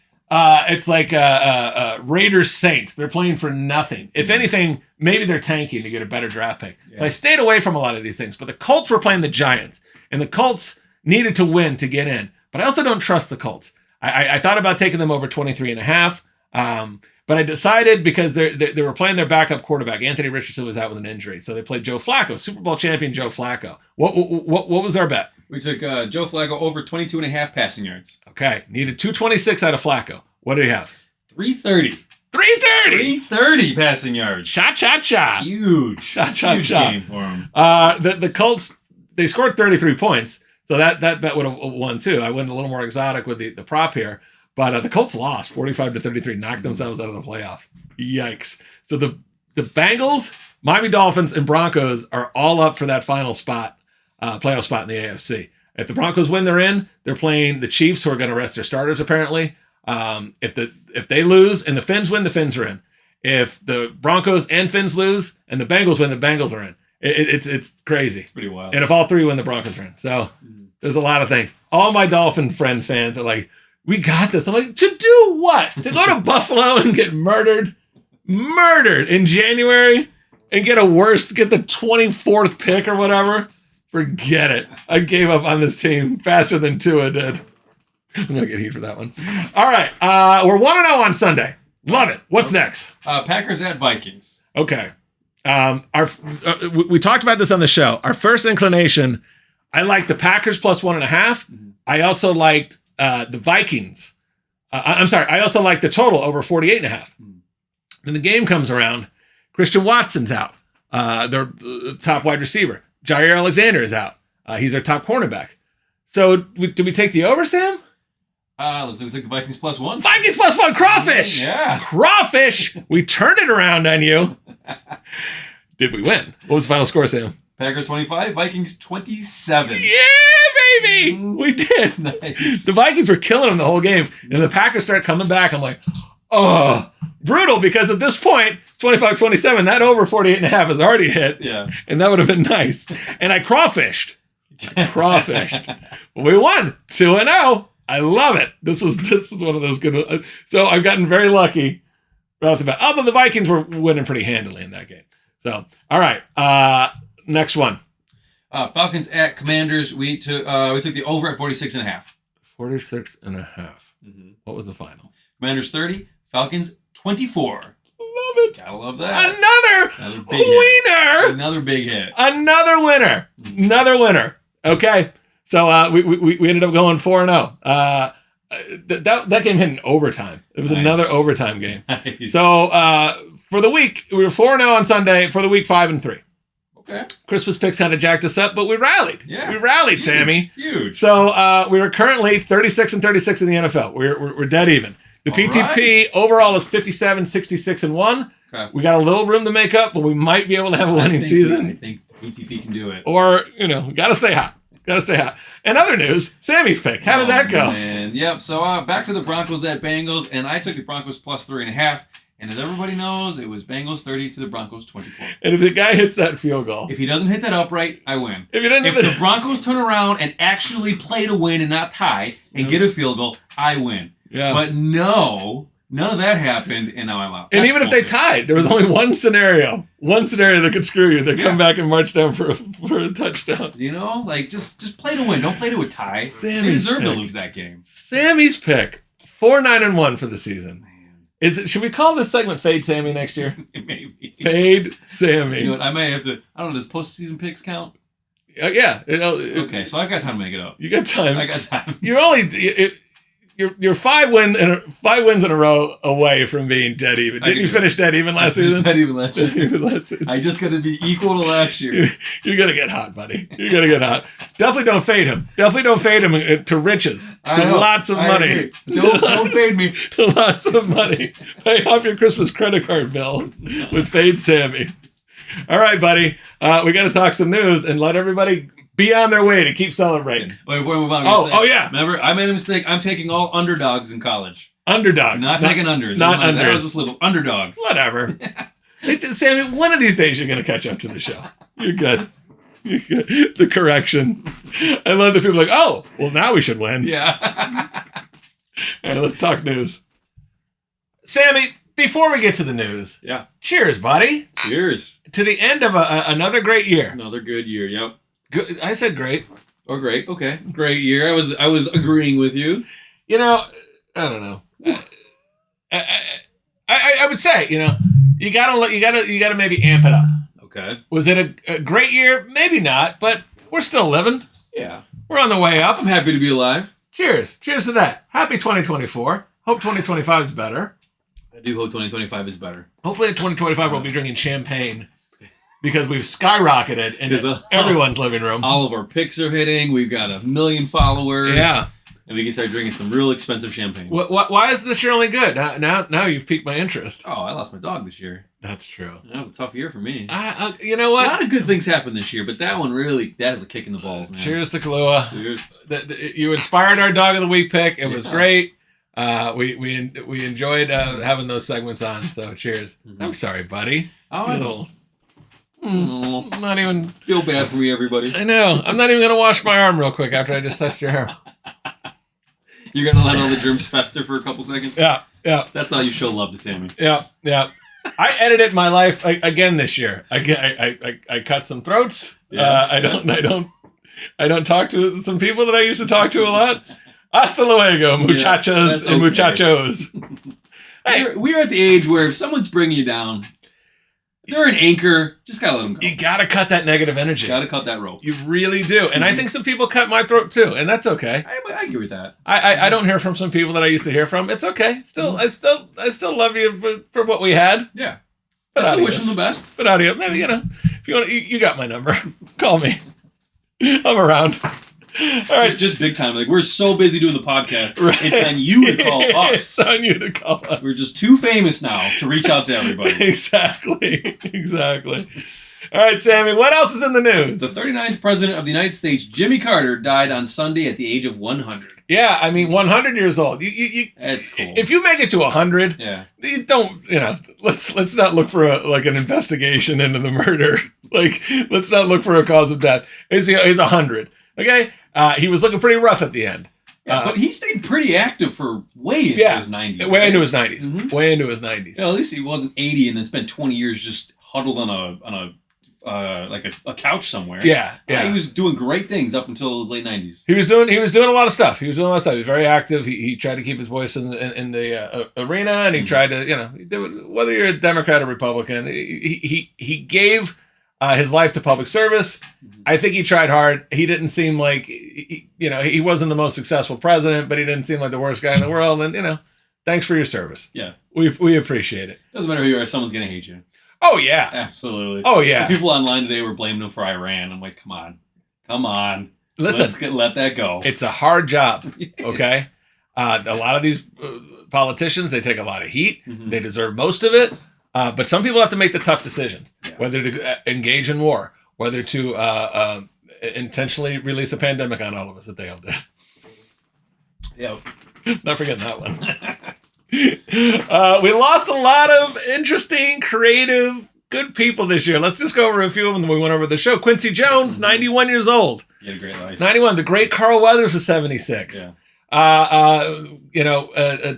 Raiders Saints. They're playing for nothing. If anything, maybe they're tanking to get a better draft pick. Yeah. So I stayed away from a lot of these things. But the Colts were playing the Giants, and the Colts needed to win to get in. But I also don't trust the Colts. I thought about taking them over 23.5. But I decided because they were playing their backup quarterback. Anthony Richardson was out with an injury. So they played Joe Flacco, Super Bowl champion Joe Flacco. What was our bet? We took Joe Flacco over 22.5 passing yards. Okay. Needed 226 out of Flacco. What did he have? 330. 330! 330 passing yards. Cha. Huge. Huge game for him. The Colts, they scored 33 points. So that bet would have won too. I went a little more exotic with the prop here. But the Colts lost 45-33, knocked themselves out of the playoffs. Yikes. So the Bengals, Miami Dolphins, and Broncos are all up for that final spot, playoff spot in the AFC. If the Broncos win, they're in. They're playing the Chiefs, who are going to rest their starters, apparently. If they lose and the Finns win, the Finns are in. If the Broncos and Finns lose and the Bengals win, the Bengals are in. It's crazy. It's pretty wild. And if all three win, the Broncos are in. So there's a lot of things. All my Dolphin friend fans are like, we got this. I'm like, to do what? To go to Buffalo and get murdered in January and get the 24th pick or whatever? Forget it. I gave up on this team faster than Tua did. I'm going to get heat for that one. All right. We're 1-0 on Sunday. Love it. What's next? Packers at Vikings. Okay. We talked about this on the show. Our first inclination, I liked the Packers plus 1.5. I also liked the Vikings. I'm sorry. I also liked the total over 48.5. Then the game comes around. Christian Watson's out. Their top wide receiver. Jair Alexander is out. He's their top cornerback. So did we take the over, Sam? Looks like we took the Vikings plus 1. Vikings plus 1. Crawfish. Yeah. Crawfish. We turned it around on you. Did we win? What was the final score, Sam? Packers 25, Vikings 27. Yeah, baby! We did. Nice. The Vikings were killing them the whole game, and the Packers start coming back. I'm like, oh, brutal, because at this point, it's 25-27. That over 48.5 is already hit, Yeah. and that would have been nice. And I crawfished. We won 2-0. I love it. This was one of those good. So I've gotten very lucky right off the bat. Although the Vikings were winning pretty handily in that game. So all right, next one. Falcons at Commanders. We took the over at 46.5. 46.5. What was the final? Commanders 30, Falcons 24. Love it. Gotta love that. Another winner. Another big hit. Another winner. Another winner. Okay. So we ended up going 4-0. That game hit in overtime. It was another overtime game. Nice. So for the week, we were 4-0 on Sunday. For the week, 5-3. Okay. Christmas picks kind of jacked us up, but we rallied. Yeah. We rallied, Huge, Sammy. Huge. So we were currently 36-36 in the NFL. We're dead even. The All PTP overall is 57-66-1. Okay. We got a little room to make up, but we might be able to have a winning season. I think PTP can do it. Or, got to stay hot. Got to stay hot. And other news, Sammy's pick. How did that go? Man. Yep. So back to the Broncos at Bengals, and I took the Broncos plus 3.5. And as everybody knows, it was Bengals 30 to the Broncos 24. And if the guy hits that field goal. If he doesn't hit that upright, I win. If the Broncos turn around and actually play to win and not tie and get a field goal, I win. Yeah. But no, none of that happened, and now I'm out. And That's even if they bullshit. tied, there was only one scenario that could screw you. They come back and march down for a touchdown. Just play to win. Don't play to a tie. Sammy's they deserve to pick. lose that game. Sammy's pick. 4-9-1 for the season. Should we call this segment Fade Sammy next year? Maybe. Fade Sammy. You know what? I may have to. I don't know. Does postseason picks count? Yeah. Okay, so I've got time to make it up. You got time. I got time. You're 5 wins in a row away from being dead even. Didn't you finish dead even last season? Dead even last Dead year. even last season. I just got to be equal to last year. You're gonna get hot, buddy. You're gonna get hot. Definitely don't fade him. Definitely don't fade him to riches. I To know. lots of I money. agree. Don't fade me. To lots of money. Pay off your Christmas credit card bill with Fade Sammy. All right, buddy. We got to talk some news and let everybody be on their way to keep celebrating. Wait, before we move on, yeah. Remember, I made a mistake. I'm taking all underdogs in college. Underdogs. Not taking unders. Not That unders. was a slip. Underdogs. Whatever. Sammy, one of these days you're going to catch up to the show. You're good. You're good. The correction. I love that people are like, oh, well, now we should win. Yeah. All right, let's talk news. Sammy, before we get to the news, Yeah. cheers, buddy, Cheers. to the end of another great year. Another good year. Yep. Good. I said great. Oh, great. Okay. Great year. I was agreeing with you. I don't know. I I would say, you gotta maybe amp it up. Okay. Was it a great year? Maybe not, but we're still living. Yeah. We're on the way up. I'm happy to be alive. Cheers. Cheers to that. Happy 2024. Hope 2025 is better. I do hope 2025 is better. Hopefully in 2025 we'll be drinking champagne because we've skyrocketed into everyone's living room. All of our picks are hitting. We've got 1 million followers. Yeah. And we can start drinking some real expensive champagne. Why is this year only good? Now you've piqued my interest. Oh, I lost my dog this year. That's true. That was a tough year for me. You know what? A lot of good things happened this year, but that one really, that is a kick in the balls, man. Cheers to Kahlua. Cheers. You inspired our dog of the week pick. It was great. We enjoyed having those segments on. So cheers. Mm-hmm. I'm sorry, buddy. Oh, I know. Not even. Feel bad for me, everybody. I know. I'm not even gonna wash my arm real quick after I just touched your hair. You're gonna let all the germs fester for a couple seconds? Yeah. That's how you show love to Sammy. Yeah. I edited my life again this year. I cut some throats. Yeah. I don't talk to some people that I used to talk to a lot. Hasta luego, muchachos and muchachos. Hey, We're at the age where if someone's bringing you down, if they're an anchor, just gotta let them go. you gotta cut that negative energy. Gotta cut that rope. You really do. And I think some people cut my throat too, and that's okay. I agree with that. I don't hear from some people that I used to hear from. It's okay. I still love you for what we had. Yeah. But I still adios. wish them the best. But audio, maybe if you want, you got my number. Call me. I'm around. All right, Just big time. Like, we're so busy doing the podcast. Right. It's on you to call It's us. on you to call us. We're just too famous now to reach out to everybody. Exactly. All right, Sammy, what else is in the news? The 39th president of the United States, Jimmy Carter, died on Sunday at the age of 100. Yeah, I mean, 100 years old. You That's cool. If you make it to 100, Yeah. you don't, let's not look for an investigation into the murder. Let's not look for a cause of death. He's 100. Okay? He was looking pretty rough at the end. Yeah, but he stayed pretty active for way into his 90s. Way into his 90s. Mhm. Way into his 90s. At least he wasn't 80 and then spent 20 years just huddled on a couch somewhere. Yeah. He was doing great things up until his late 90s. He was doing a lot of stuff. He was very active. He tried to keep his voice in the arena, and he tried to, whether you're a Democrat or Republican, he gave his life to public service. I think he tried hard. He didn't seem like, he wasn't the most successful president, but he didn't seem like the worst guy in the world. And, thanks for your service. Yeah. We appreciate it. Doesn't matter who you are, someone's going to hate you. Oh, yeah. Absolutely. Oh, yeah. The people online today were blaming him for Iran. I'm like, come on. Listen, Let that go. it's a hard job, It okay? is. A lot of these politicians, they take a lot of heat. Mhm. They deserve most of it. But some people have to make the tough decisions, Yeah. whether to engage in war, whether to intentionally release a pandemic on all of us that they all did. Yeah. Not forgetting that one. We lost a lot of interesting, creative, good people this year. Let's just go over a few of them that we went over the show. Quincy Jones, 91 years old. You had a great life. 91. The great Carl Weathers was 76. Yeah.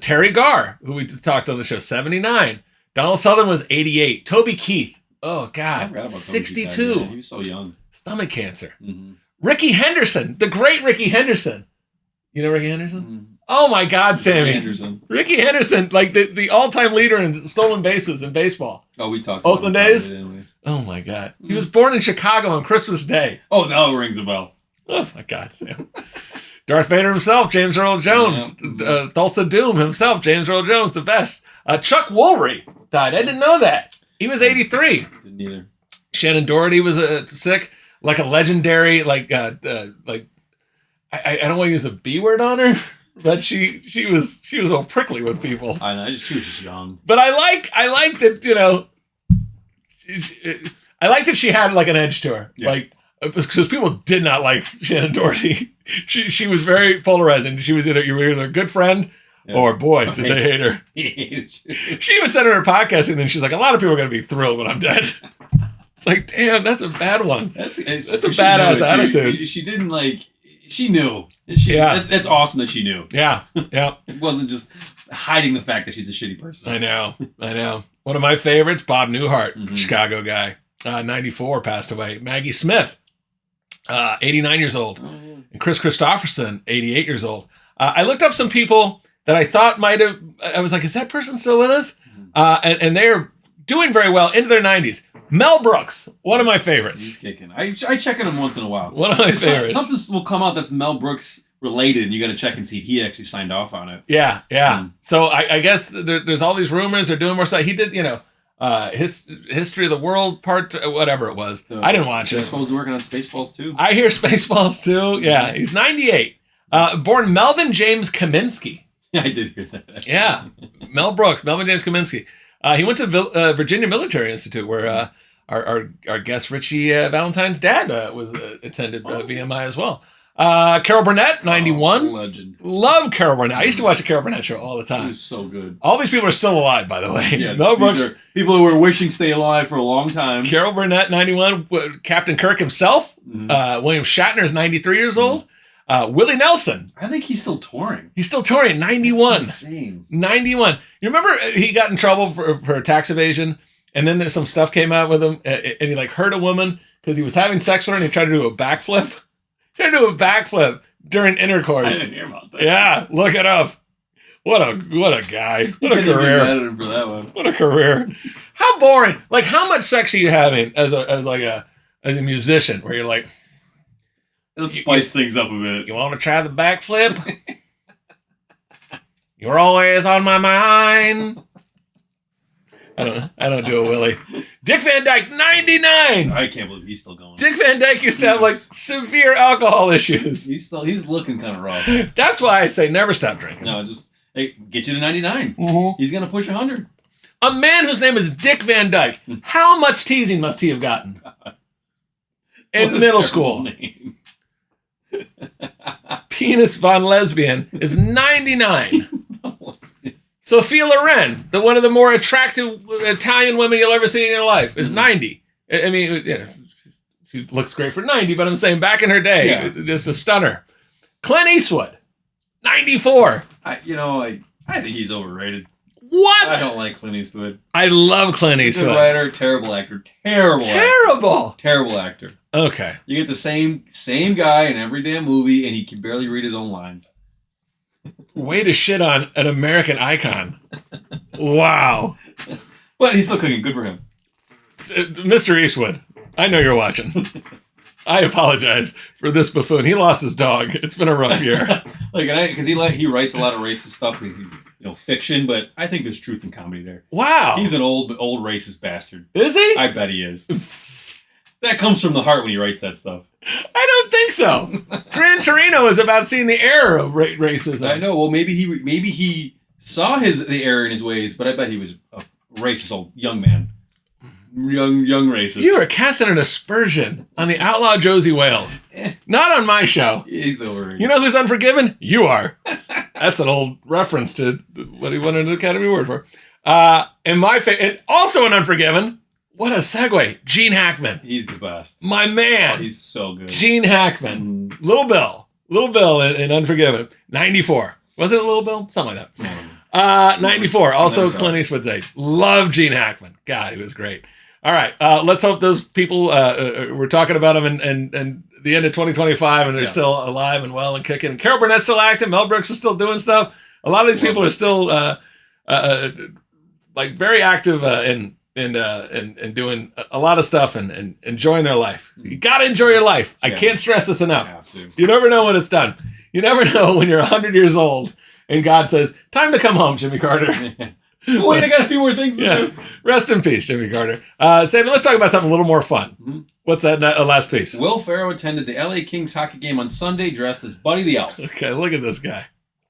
Terry Garr, who we talked on the show, 79. Donald Sutherland was 88. Toby Keith, oh I God, forgot about Tony 62. Keith. Yeah, he was so young. Stomach cancer. Mm-hmm. Ricky Henderson, the great Ricky Henderson. You know Ricky Henderson? Oh my God, Sammy. Anderson. Ricky Henderson, like the all-time leader in stolen bases in baseball. Oh, we talked Oakland about it, A's? didn't we? Oh my God. He was born in Chicago on Christmas Day. Oh, now it rings a bell. Oh my God, Sam. Darth Vader himself, James Earl Jones. Yeah. Tulsa Doom himself, James Earl Jones, the best. Chuck Woolery died. I didn't know that. He was 83. Didn't either. Shannon Doherty was sick. Like a legendary, I don't want to use a B word on her, but she was all prickly with people. I know. She was just young. But I like that, I like that she had like an edge to her. Yeah. Like, because people did not like Shannon Doherty. She was very polarizing. You were either a good friend or boy, did they hate her. She even said in her podcast, and then she's like, a lot of people are going to be thrilled when I'm dead. It's like, damn, that's a bad one. That's a badass attitude. She didn't like. She knew. Yeah. That's awesome that she knew. Yeah. It wasn't just hiding the fact that she's a shitty person. I know. One of my favorites, Bob Newhart, Mhm. Chicago guy, 94, passed away. Maggie Smith, 89 years old. Oh, yeah. And Chris Christopherson, 88 years old. I looked up some people that I thought might have. I was like, is that person still with us? And they're doing very well into their 90s. Mel Brooks, one of my favorites. He's kicking. I check on him once in a while. One of my favorites. Something will come out that's Mel Brooks related, and you got to check and see if he actually signed off on it. Yeah. So I guess there's all these rumors. They're doing more stuff. He did, his History of the World part, whatever it was. I didn't watch it. He's supposed to be working on Spaceballs too. I hear Spaceballs too. Yeah, he's 98. Born Melvin James Kaminsky. Yeah, I did hear that. Yeah, Mel Brooks, Melvin James Kaminsky. He went to Virginia Military Institute, where our guest Richie Valentine's dad attended VMI as well. Carol Burnett, 91. Legend. Love Carol Burnett. I used to watch the Carol Burnett show all the He time. was so good. All these people are still alive, by the way. Yeah, Mel these Brooks, are people who were wishing to stay alive for a long time. Carol Burnett, 91. Captain Kirk himself. William Shatner is 93 years old. Willie Nelson. I think he's still touring. He's still touring, 91. That's insane. 91. You remember he got in trouble for tax evasion, and then there's some stuff came out with him, and he hurt a woman because he was having sex with her, and he tried to do a backflip. During intercourse. I didn't hear about that. Yeah, look it up. What a guy. What a Can't even be career. mad at him for that one. What a career. How boring. How much sex are you having as a musician where you're like, Let's spice things up a bit. you want to try the backflip? You're always on my mind. I don't do a Willie. Dick Van Dyke, 99. I can't believe he's still going. Dick Van Dyke used to have severe alcohol issues. He's looking kind of rough. That's why I say never stop drinking. No, just get you to 99. Mm-hmm. He's gonna push 100. A man whose name is Dick Van Dyke. How much teasing must he have gotten in What a middle terrible school? name. Penis Von Lesbian is 99. Sophia Loren, one of the more attractive Italian women you'll ever see in your life, is 90. I mean, she looks great for 90, but I'm saying back in her day, just a stunner. Clint Eastwood, 94. I think he's overrated. What? I don't like Clint Eastwood. I love Clint He's a Eastwood. good writer, terrible actor. Terrible actor. Okay. You get the same guy in every damn movie, and he can barely read his own lines. Way to shit on an American icon. Wow. But he's still cooking. Good for him. Mr. Eastwood, I know you're watching. I apologize for this buffoon. He lost his dog. It's been a rough year. Because he writes a lot of racist stuff because he's fiction, but I think there's truth in comedy there. Wow. He's an old racist bastard. Is he? I bet he is. That comes from the heart when he writes that stuff. I don't think so. Gran Torino is about seeing the error of racism. I know. Well, maybe he saw the error in his ways, but I bet he was a racist old young man. Young racist. You are casting an aspersion on the outlaw Josie Wales. Not on my show. He's overrated. You know who's Unforgiven? You are. That's an old reference to what he won an Academy Award for. And also an Unforgiven. What a segue. Gene Hackman. He's the best. My man. Oh, he's so good. Gene Hackman. Little Bill in Unforgiven. 94. Wasn't it Little Bill? Something like that. 94. Also Clint Eastwood's age. Love Gene Hackman. God, he was great. All right. Let's hope those people, we're talking about them and the end of 2025 and they're still alive and well and kicking. Carol Burnett's still acting. Mel Brooks is still doing stuff. A lot of these people are still very active and doing a lot of stuff and enjoying their life. You got to enjoy your life. I can't stress this enough. You never know when it's done. You never know when you're 100 years old and God says, time to come home, Jimmy Carter. Wait, I got a few more things to do. Rest in peace, Jimmy Carter. Saban, let's talk about something a little more fun. Mm-hmm. What's that last piece? Will Ferrell attended the LA Kings hockey game on Sunday dressed as Buddy the Elf. Okay, look at this guy.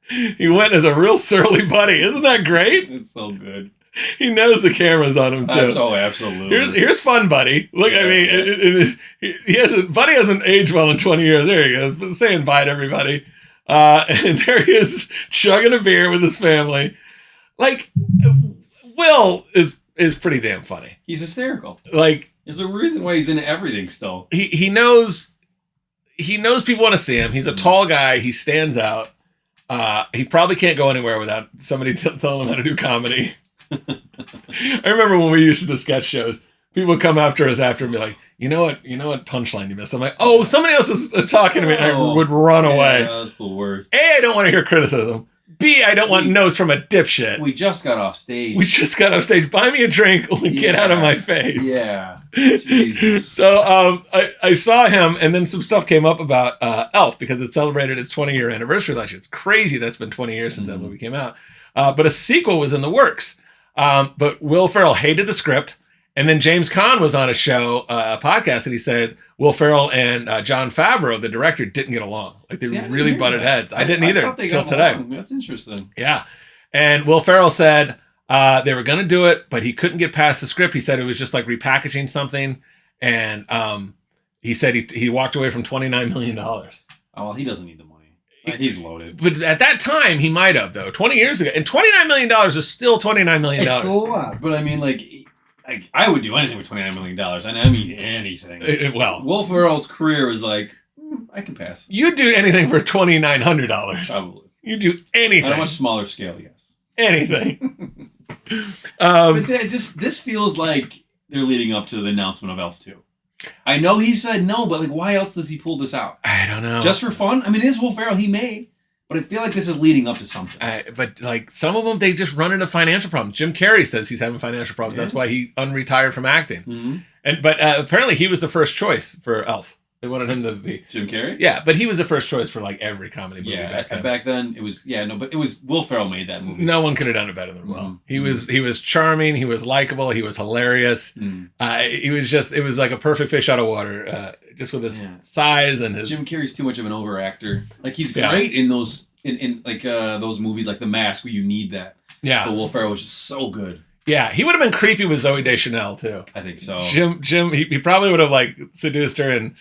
He went as a real surly buddy. Isn't that great? It's so good. He knows the camera's on him too. Oh, absolutely. Here's fun, Buddy. Look, yeah, Buddy hasn't aged well in 20 years. There he goes, saying bye to everybody. And there he is, chugging a beer with his family. Will is pretty damn funny. He's hysterical. There's a reason why he's in everything still. He knows people want to see him. He's a tall guy. He stands out. He probably can't go anywhere without somebody telling him how to do comedy. I remember when we used to do sketch shows, people would come after us and be like, you know what punchline you missed? I'm like, somebody else is talking to me. And I would run away. That's the worst. I don't want to hear criticism. B, I don't want no's from a dipshit. We just got off stage. We just got off stage. Buy me a drink or get out of my face. Yeah. Jesus. So I saw him, and then some stuff came up about Elf because it celebrated its 20-year anniversary last year. It's crazy that's been 20 years since that movie came out. But a sequel was in the works. But Will Ferrell hated the script. And then James Caan was on a show, a podcast, and he said Will Ferrell and Jon Favreau, the director, didn't get along. Like they really butted heads. I didn't either until today. Along. That's interesting. Yeah. And Will Ferrell said they were going to do it, but he couldn't get past the script. He said it was just like repackaging something. And he said he walked away from $29 million. Oh, well, he doesn't need the money. He's loaded. But at that time, he might have, though. 20 years ago. And $29 million is still $29 million. It's still a lot. But I mean, like I would do anything with $29 million. And I mean anything. Well, Will Ferrell's career was like, I can pass. You'd do anything for $2,900. Probably. You'd do anything. On a much smaller scale, yes. Anything. But this feels like they're leading up to the announcement of Elf 2. I know he said no, but like, why else does he pull this out? I don't know. Just for fun? I mean, it is Will Ferrell. He may. But I feel like this is leading up to something. But like some of them, they just run into financial problems. Jim Carrey says he's having financial problems. Yeah. That's why he unretired from acting. Mm-hmm. But apparently he was the first choice for Elf. They wanted him to be Jim Carrey. Yeah, but he was the first choice for like every comedy movie back then. Back then it was but it was Will Ferrell made that movie. No one could have done it better than Will. He was charming. He was likable. He was hilarious. He was it was like a perfect fish out of water. Just with his size and his. Jim Carrey's too much of an over actor. Like he's great in those in those movies like The Mask where you need that. Yeah. But Will Ferrell was just so good. Yeah, he would have been creepy with Zooey Deschanel too. I think so. Jim, he probably would have like seduced her, and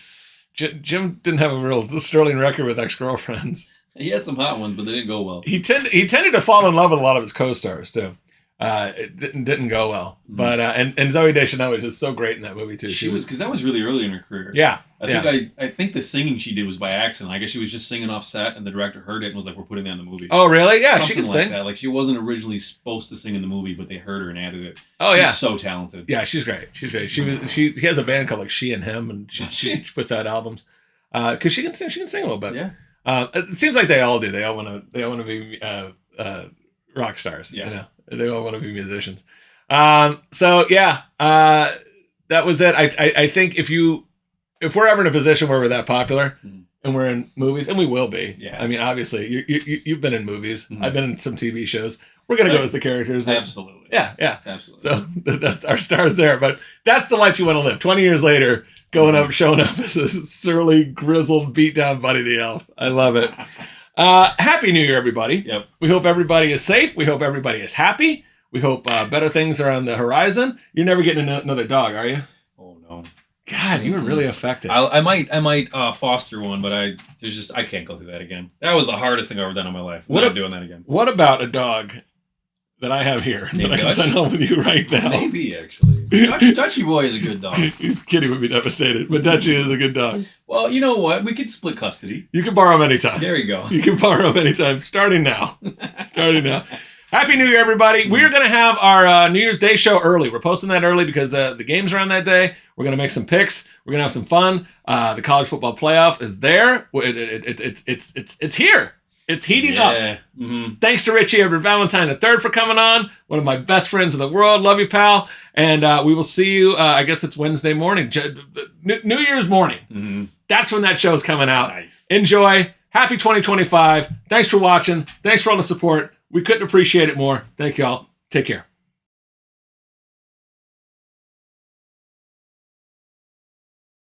Jim didn't have a real sterling record with ex-girlfriends. He had some hot ones, but they didn't go well. He tended to fall in love with a lot of his co-stars too. It didn't go well, but and Zooey Deschanel was just so great in that movie too. She was because that was really early in her career. Yeah, I think the singing she did was by accident. I guess she was just singing off set, and the director heard it and was like, "We're putting that in the movie." Oh, really? Yeah, something she can like sing. That. Like she wasn't originally supposed to sing in the movie, but they heard her and added it. Oh, she's yeah, so talented. Yeah, she's great. She's great. She has a band called like She and Him, and she puts out albums because she can sing. She can sing a little bit. Yeah. It seems like they all do. They all want to be rock stars. Yeah. You know? They all want to be musicians. So yeah, that was it. I think if we're ever in a position where we're that popular and we're in movies, and we will be. Yeah. I mean, obviously, you've been in movies. I've been in some TV shows. We're gonna go as the characters. Absolutely. Yeah. Absolutely. So that's our stars there. But that's the life you want to live. 20 years later, showing up as a surly, grizzled, beat down Buddy the Elf. I love it. Happy New Year, everybody. Yep. We hope everybody is safe. We hope everybody is happy. We hope better things are on the horizon. You're never getting another dog, are you? Oh no. God, you were really affected. I might foster one, but I can't go through that again. That was the hardest thing I've ever done in my life. I'm not doing that again. What about a dog that I have here that I can send home with you right now? Maybe, actually. Dutchy Boy is a good dog. Kitty would be devastated, but Dutchy is a good dog. Well, you know what? We could split custody. You can borrow him anytime. There you go. You can borrow him anytime, starting now. Happy New Year, everybody. We're going to have our New Year's Day show early. We're posting that early because the games are on that day. We're going to make some picks. We're going to have some fun. The college football playoff is there. It's here. It's heating up. Mm-hmm. Thanks to Richie Everett Valentine III for coming on. One of my best friends in the world. Love you, pal. And we will see you, I guess it's Wednesday morning. New Year's morning. Mm-hmm. That's when that show is coming out. Nice. Enjoy. Happy 2025. Thanks for watching. Thanks for all the support. We couldn't appreciate it more. Thank y'all. Take care.